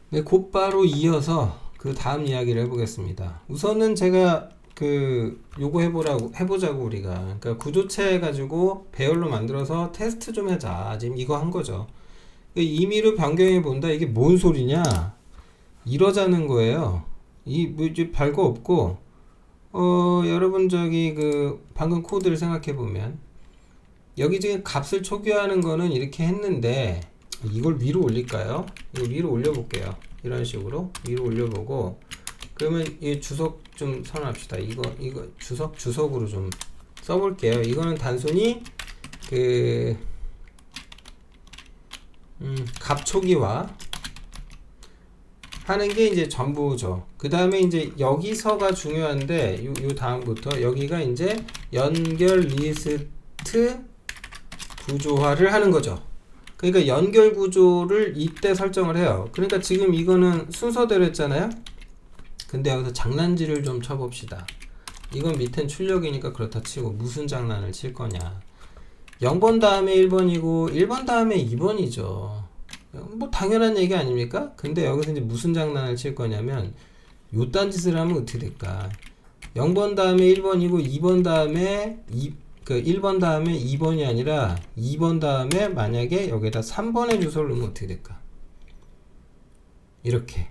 네, 곧바로 이어서 그 다음 이야기를 해보겠습니다. 우선은 제가 요거 해보자고 우리가. 그러니까 구조체 가지고 배열로 만들어서 테스트 좀 하자. 지금 이거 한 거죠. 임의로 변경해 본다. 이게 뭔 소리냐? 이러자는 거예요. 이제 별거 없고, 여러분 방금 코드를 생각해 보면, 여기 지금 값을 초기화하는 거는 이렇게 했는데, 이걸 위로 올릴까요? 이거 위로 올려볼게요. 이런 식으로 위로 올려보고, 그러면 이 주석 좀 선언합시다. 이거 주석으로 좀 써볼게요. 이거는 단순히 값 초기화 하는 게 이제 전부죠. 그 다음에 이제 여기서가 중요한데, 요 다음부터 여기가 이제 연결 리스트 구조화를 하는 거죠. 그러니까 연결 구조를 이때 설정을 해요. 그러니까 지금 이거는 순서대로 했잖아요. 근데 여기서 장난질을 좀 쳐봅시다. 이건 밑엔 출력이니까 그렇다 치고 무슨 장난을 칠 거냐. 0번 다음에 1번이고 1번 다음에 2번이죠. 뭐 당연한 얘기 아닙니까? 근데 여기서 이제 무슨 장난을 칠 거냐면 요딴 짓을 하면 어떻게 될까? 0번 다음에 1번이고 2번 다음에 1번 다음에 2번이 아니라 2번 다음에 만약에 여기다 3번의 주소를 넣으면 어떻게 될까? 이렇게.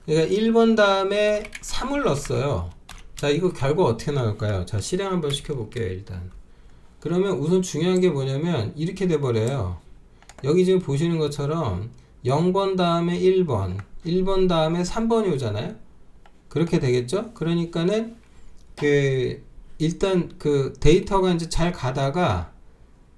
그러니까 1번 다음에 3을 넣었어요. 자, 이거 결과 어떻게 나올까요? 자, 실행 한번 시켜볼게요, 일단. 그러면 우선 중요한 게 뭐냐면 이렇게 돼버려요. 여기 지금 보시는 것처럼 0번 다음에 1번, 1번 다음에 3번이 오잖아요. 그렇게 되겠죠? 그러니까는 일단 데이터가 이제 잘 가다가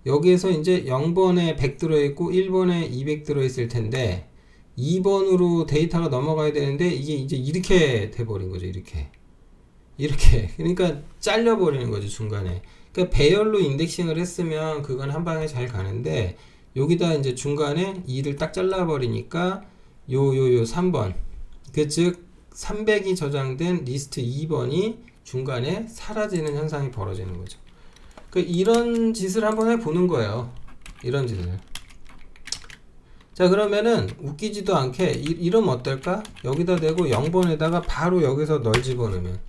여기에서 이제 0번에 100 들어있고 1번에 200 들어있을 텐데 2번으로 데이터가 넘어가야 되는데 이게 이제 이렇게 돼버린 거죠. 이렇게 그러니까 잘려버리는 거죠, 중간에. 그러니까 배열로 인덱싱을 했으면 그건 한 방에 잘 가는데 여기다 이제 중간에 2를 딱 잘라버리니까 요 3번, 즉 300이 저장된 리스트 2번이 중간에 사라지는 현상이 벌어지는 거죠. 이런 짓을 한번 해보는 거예요. 이런 짓을. 자, 그러면은 웃기지도 않게 이러면 어떨까? 여기다 대고 0번에다가 바로 여기서 널 집어넣으면,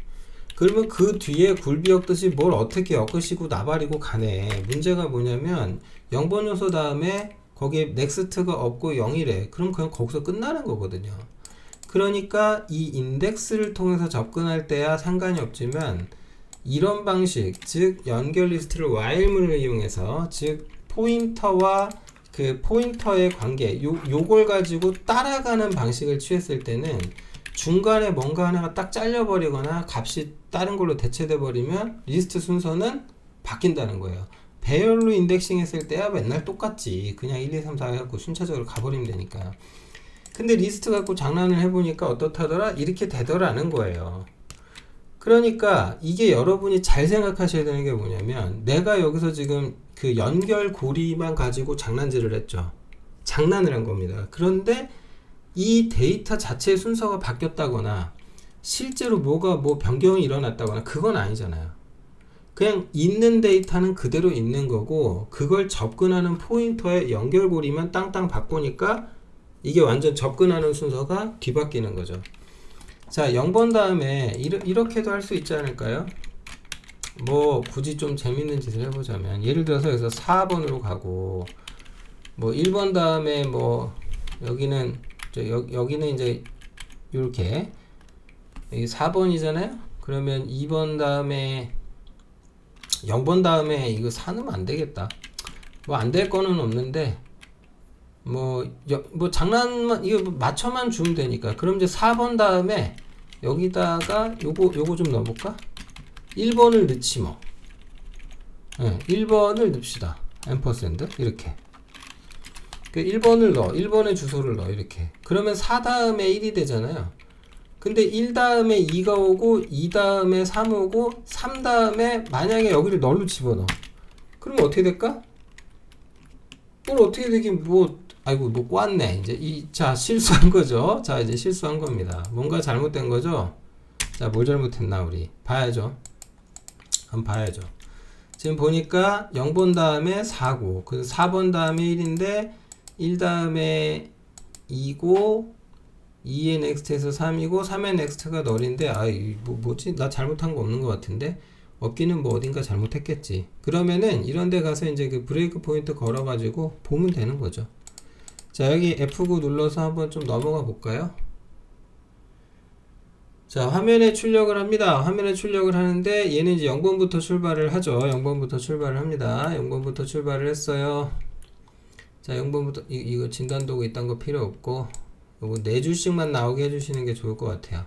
그러면 그 뒤에 굴비 엮듯이 뭘 어떻게 엮으시고 나발이고 가네. 문제가 뭐냐면 0번 요소 다음에 거기에 넥스트가 없고 0이래. 그럼 그냥 거기서 끝나는 거거든요. 그러니까 이 인덱스를 통해서 접근할 때야 상관이 없지만 이런 방식, 즉 연결 리스트를 while문을 이용해서, 즉 포인터와 그 포인터의 관계, 요걸 가지고 따라가는 방식을 취했을 때는 중간에 뭔가 하나가 딱 잘려버리거나 값이 다른 걸로 대체돼 버리면 리스트 순서는 바뀐다는 거예요. 배열로 인덱싱 했을 때야 맨날 똑같지. 그냥 1, 2, 3, 4 해갖고 순차적으로 가버리면 되니까. 근데 리스트 갖고 장난을 해보니까 어떻다더라? 이렇게 되더라는 거예요. 그러니까 이게 여러분이 잘 생각하셔야 되는 게 뭐냐면, 내가 여기서 지금 그 연결 고리만 가지고 장난질을 했죠. 장난을 한 겁니다. 그런데 이 데이터 자체의 순서가 바뀌었다거나 실제로 뭐 변경이 일어났다거나 그건 아니잖아요. 그냥 있는 데이터는 그대로 있는 거고, 그걸 접근하는 포인터의 연결고리만 땅땅 바꾸니까 이게 완전 접근하는 순서가 뒤바뀌는 거죠. 자, 0번 다음에 이렇게도 할 수 있지 않을까요? 뭐 굳이 좀 재밌는 짓을 해보자면, 예를 들어서 여기서 4번으로 가고, 뭐 1번 다음에 뭐 여기는 이제 이렇게 4번이잖아요. 그러면 2번 다음에 0번 다음에 이거 4 넣으면 안 되겠다. 뭐 안 될 거는 없는데 뭐 장난만, 이거 맞춰만 주면 되니까. 그럼 이제 4번 다음에 여기다가 요거 좀 넣어볼까? 1번을 넣지 뭐. 네, 1번을 넣읍시다. 앰퍼샌드 이렇게. 1번을 넣어. 1번의 주소를 넣어. 이렇게. 그러면 4 다음에 1이 되잖아요. 근데 1 다음에 2가 오고 2 다음에 3 오고 3 다음에 만약에 여기를 널로 집어넣어. 그러면 어떻게 될까? 뭘 어떻게 되긴 아이고 꼬았네. 자, 실수한 거죠. 자, 이제 실수한 겁니다. 뭔가 잘못된 거죠. 자, 뭘 잘못했나 우리 봐야죠. 한번 봐야죠. 지금 보니까 0번 다음에 4고, 그래서 4번 다음에 1인데 1 다음에 2고 2의 넥스트에서 3이고 3의 넥스트가 널인데 뭐지? 나 잘못한 거 없는 것 같은데? 없기는 뭐 어딘가 잘못했겠지. 그러면은 이런 데 가서 이제 그 브레이크 포인트 걸어 가지고 보면 되는 거죠. 자, 여기 F9 눌러서 한번 좀 넘어가 볼까요? 자, 화면에 출력을 합니다. 화면에 출력을 하는데 얘는 이제 0번부터 출발을 하죠. 0번부터 출발을 합니다. 0번부터 출발을 했어요. 자, 0번부터 이거 진단도구 있던 거 필요 없고 요거 4줄씩만 나오게 해주시는 게 좋을 것 같아요.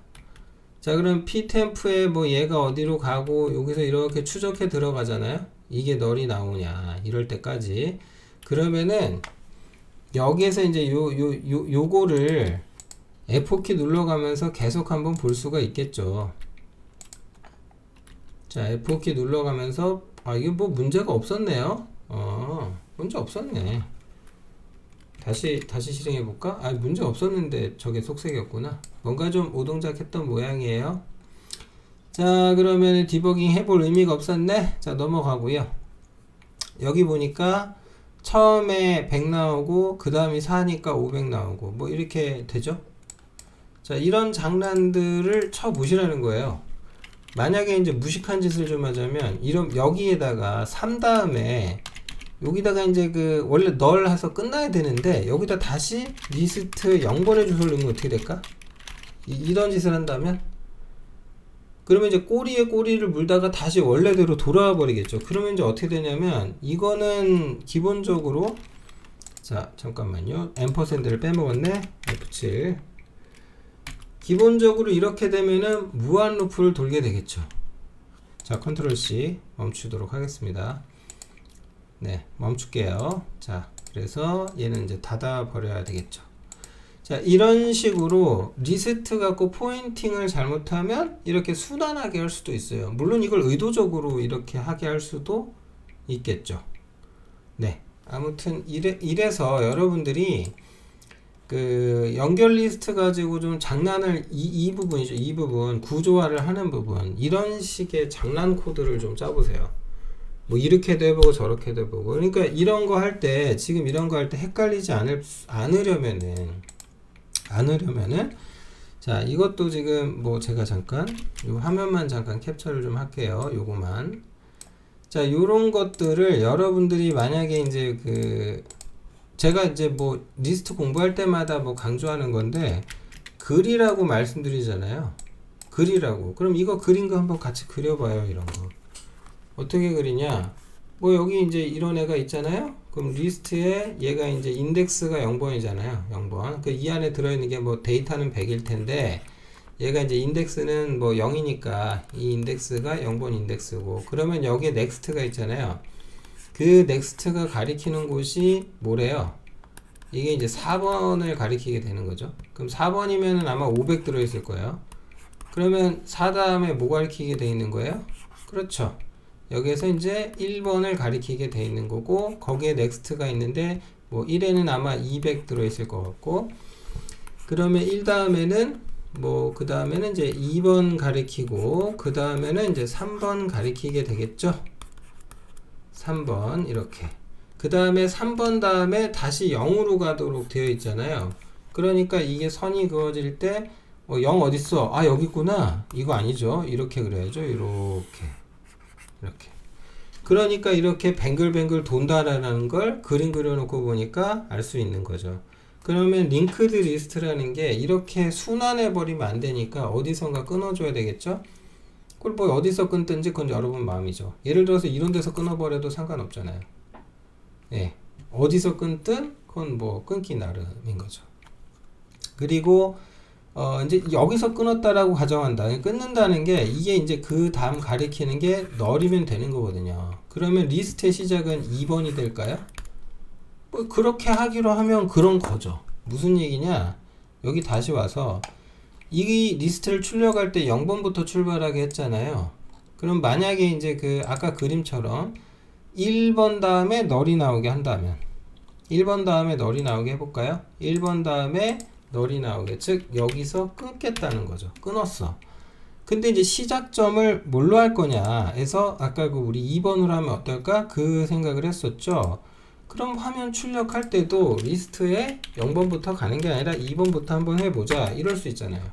자, 그럼 P템프에 뭐 얘가 어디로 가고 여기서 이렇게 추적해 들어가잖아요. 이게 널이 나오냐 이럴 때까지. 그러면은 여기에서 이제 요거를 F4키 눌러가면서 계속 한번 볼 수가 있겠죠. 자, F4키 눌러가면서 이게 뭐 문제가 없었네요. 문제 없었네. 다시 실행해 볼까? 문제 없었는데 저게 속색이었구나. 뭔가 좀 오동작했던 모양이에요. 자, 그러면 디버깅 해볼 의미가 없었네. 자, 넘어가고요. 여기 보니까 처음에 100 나오고 그 다음이 4니까 500 나오고 뭐 이렇게 되죠. 자, 이런 장난들을 쳐보시라는 거예요. 만약에 이제 무식한 짓을 좀 하자면 이런 여기에다가 3 다음에 여기다가 이제 그 원래 널 해서 끝나야 되는데 여기다 다시 리스트 0번의 주소를 넣으면 어떻게 될까? 이런 짓을 한다면 그러면 이제 꼬리에 꼬리를 물다가 다시 원래대로 돌아와 버리겠죠. 그러면 이제 어떻게 되냐면 이거는 기본적으로 자, 잠깐만요. 앰퍼샌드를 빼먹었네. F7 기본적으로 이렇게 되면은 무한 루프를 돌게 되겠죠. 자, 컨트롤 C 멈추도록 하겠습니다. 네, 멈출게요. 자, 그래서 얘는 이제 닫아 버려야 되겠죠. 자, 이런 식으로 리세트 갖고 포인팅을 잘못하면 이렇게 순환하게 할 수도 있어요. 물론 이걸 의도적으로 이렇게 하게 할 수도 있겠죠. 네, 아무튼 이래서 여러분들이 그 연결 리스트 가지고 좀 장난을 이 부분이죠. 이 부분 구조화를 하는 부분 이런 식의 장난 코드를 좀 짜보세요. 뭐 이렇게도 해보고 저렇게도 해보고. 그러니까 이런 거 할 때 지금 이런 거 할 때 헷갈리지 않으려면은 자, 이것도 지금 뭐 제가 잠깐 요 화면만 잠깐 캡처를 좀 할게요. 요거만. 자, 요런 것들을 여러분들이 만약에 이제 그 제가 이제 뭐 리스트 공부할 때마다 뭐 강조하는 건데 글이라고 말씀드리잖아요. 글이라고. 그럼 이거 그린 거 한번 같이 그려봐요. 이런 거. 어떻게 그리냐? 뭐 여기 이제 이런 애가 있잖아요. 그럼 리스트에 얘가 이제 인덱스가 0번이잖아요. 0번. 그 이 안에 들어있는 게 뭐 데이터는 100일 텐데 얘가 이제 인덱스는 뭐 0이니까 이 인덱스가 0번 인덱스고 그러면 여기에 넥스트가 있잖아요. 그 넥스트가 가리키는 곳이 뭐래요? 이게 이제 4번을 가리키게 되는 거죠. 그럼 4번이면은 아마 500 들어있을 거예요. 그러면 4 다음에 뭐 가리키게 돼 있는 거예요? 그렇죠. 여기에서 이제 1번을 가리키게 돼 있는 거고 거기에 넥스트가 있는데 뭐 1에는 아마 200 들어있을 것 같고 그러면 1 다음에는 뭐 그 다음에는 이제 2번 가리키고 그 다음에는 이제 3번 가리키게 되겠죠. 3번 이렇게 그 다음에 3번 다음에 다시 0으로 가도록 되어 있잖아요. 그러니까 이게 선이 그어질 때 0 어딨어? 여기 있구나. 이거 아니죠. 이렇게 그려야죠. 이렇게 그러니까 이렇게 뱅글뱅글 돈다라는 걸 그림 그려놓고 보니까 알 수 있는 거죠. 그러면 링크드 리스트라는 게 이렇게 순환해 버리면 안 되니까 어디선가 끊어줘야 되겠죠. 그걸 뭐 어디서 끊든지 그건 여러분 마음이죠. 예를 들어서 이런 데서 끊어버려도 상관없잖아요. 네, 어디서 끊든 그건 뭐 끊기 나름인 거죠. 그리고 이제 여기서 끊었다라고 가정한다. 끊는다는 게 이게 이제 그 다음 가리키는 게 널이면 되는 거거든요. 그러면 리스트의 시작은 2번이 될까요? 뭐 그렇게 하기로 하면 그런 거죠. 무슨 얘기냐? 여기 다시 와서 이 리스트를 출력할 때 0번부터 출발하게 했잖아요. 그럼 만약에 이제 그 아까 그림처럼 1번 다음에 널이 나오게 한다면 1번 다음에 널이 나오게 해볼까요? 1번 다음에 널이 나오게, 즉 여기서 끊겠다는 거죠. 끊었어. 근데 이제 시작점을 뭘로 할 거냐 해서 아까 그 우리 2번으로 하면 어떨까? 그 생각을 했었죠. 그럼 화면 출력할 때도 리스트에 0번부터 가는 게 아니라 2번부터 한번 해보자 이럴 수 있잖아요.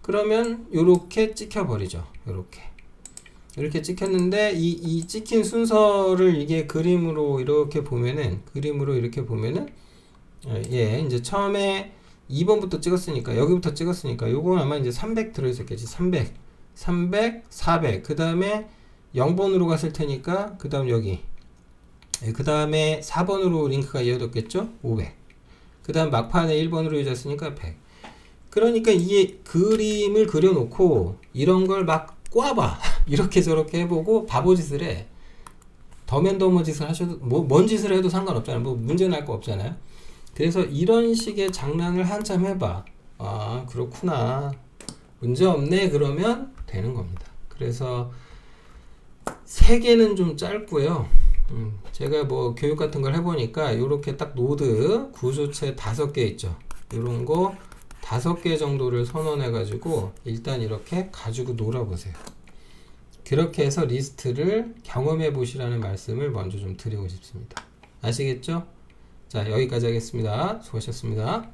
그러면 요렇게 찍혀버리죠. 이렇게 찍혔는데 이 찍힌 순서를 이게 그림으로 이렇게 보면은 예, 이제 처음에 2번부터 찍었으니까 여기부터 찍었으니까 요건 아마 이제 300 들어있었겠지. 300 400 그 다음에 0번으로 갔을 테니까 그 다음 여기 그 다음에 4번으로 링크가 이어졌겠죠. 500 그 다음 막판에 1번으로 이어졌으니까 100. 그러니까 이게 그림을 그려놓고 이런 걸 막 꽈봐 이렇게 저렇게 해보고 바보짓을 해. 더맨더머 짓을 하셔도 뭔 짓을 해도 상관없잖아요. 뭐 문제 날 거 없잖아요. 그래서 이런 식의 장난을 한참 해봐. 아 그렇구나, 문제 없네, 그러면 되는 겁니다. 그래서 3개는 좀 짧고요. 제가 뭐 교육 같은 걸 해보니까 이렇게 딱 노드 구조체 5개 있죠. 이런 거 5개 정도를 선언해 가지고 일단 이렇게 가지고 놀아보세요. 그렇게 해서 리스트를 경험해 보시라는 말씀을 먼저 좀 드리고 싶습니다. 아시겠죠? 자, 여기까지 하겠습니다. 수고하셨습니다.